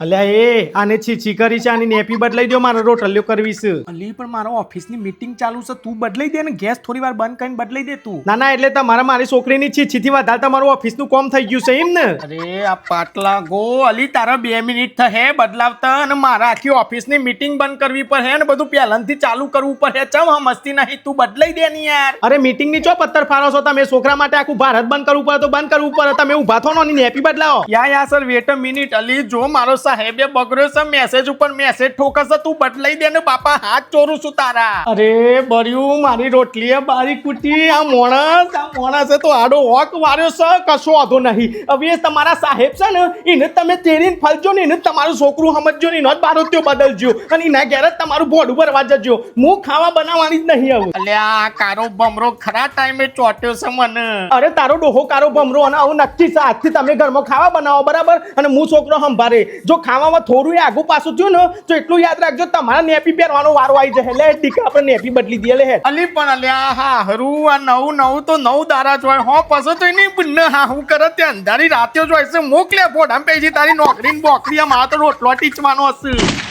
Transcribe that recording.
અલ્યા એ આને છીછી કરી છે, આની નેપી બદલાઈ દો, મારે રોટલીઓ કરવી છે. અલી પણ મારો ઓફિસની મીટિંગ ચાલુ છે, તું બદલાઈ દે ને ગેસ થોડી વાર બંધ કરીને બદલાઈ દે તું. ના એટલે તમારે મારી છોકરીની છીછીથી વધારે તમારું ઓફિસનું કામ થઈ ગયું છે એમ ને? અરે આ પાટલા ગો અલી તારા 2 મિનિટ થશે બદલાવતા અને મારા આખી ઓફિસની મીટિંગ બંધ કરવી પડે ને બધું પહેલાંથી ચાલુ કરવું પડે. ચમ હા મસ્તી નહીં, તું બદલાઈ દે ને યાર. અરે મીટિંગની ચો પત્તર ફાળો છો તમે? છોકરા માટે આખું ભારત બંધ કરવું પડે તો બંધ કરવું પડે, તમે ઉભા થો ને નેપી બદલાવો. યા સર વેટ અ મિનિટ. અલી જો મારો સાહેબે બગડ્યો છે, મેસેજ ઉપર મેસેજ ઠોકશે, તું બદલાઈ દે ને બાપા, હાથ ચોરું છું તારા. અરે બર્યું મારી રોટલી બારી કુટી, આ માણસે તો આડો હોક વાર્યો છે, કશો વાંધો નહીં. હવે તમારા સાહેબ છે ને એને તમે તેરીને ફલજો ને, એને તમારું છોકરું સમજજો ને, એનો જ બારોત્યો બદલજો અને એના ઘેર જ તમારું બોર્ડ ઉપર વાજજો. હું ખાવા બનાવવાની જ નહીં આવું. અલ્યા કારો બમરો ખરા ટાઈમે ચોટ્યો છે મને. અરે તારો ડોહો કારો ભમરો અને આવું નક્કી છે, આજથી તમે ઘરમાં ખાવા બનાવો બરાબર, અને હું છોકરો સંભારે. જો ખાવામાં થોડું એ આગું પાછું થયું ને તો એટલું યાદ રાખજો, તમારા નેપી પહેરવાનો વારો આવી જશે. લે ટીકા આપણે નેપી બદલી દઈએ. લે અલી પણ અલ્યા હા હરું આ નવું તો 9 દારા જ હોય હો, પછી તો એની બંને હા હું કરે તે અંધારી રાતે જ હોય છે. મોકલે ફોટામ પેજી તારી નોકરી બોકરી, આ મારા તો રોટલો ટીચવાનો હશે.